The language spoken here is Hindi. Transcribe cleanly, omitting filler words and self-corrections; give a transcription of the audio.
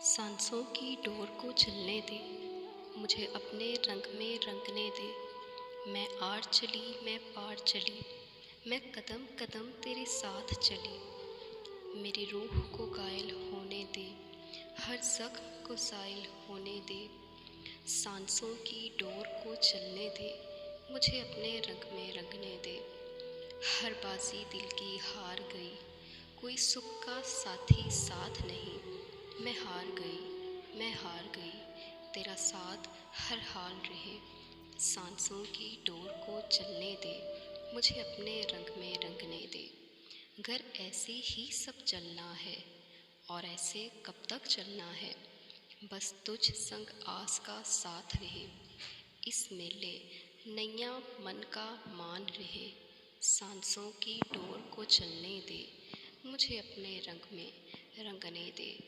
सांसों की डोर को चलने दे, मुझे अपने रंग में रंगने दे। मैं आड़ चली, मैं पार चली, मैं कदम कदम तेरे साथ चली। मेरी रूह को घायल होने दे, हर जख्म को साइल होने दे। सांसों की डोर को चलने दे, मुझे अपने रंग में रंगने दे। हर बाजी दिल की हार गई, कोई सुख का साथी साथ नहीं। मैं हार गई, मैं हार गई, तेरा साथ हर हाल रहे। सांसों की डोर को चलने दे, मुझे अपने रंग में रंगने दे। घर ऐसे ही सब चलना है, और ऐसे कब तक चलना है। बस तुझ संग आस का साथ रहे, इस मेले नैया मन का मान रहे। सांसों की डोर को चलने दे, मुझे अपने रंग में रंगने दे।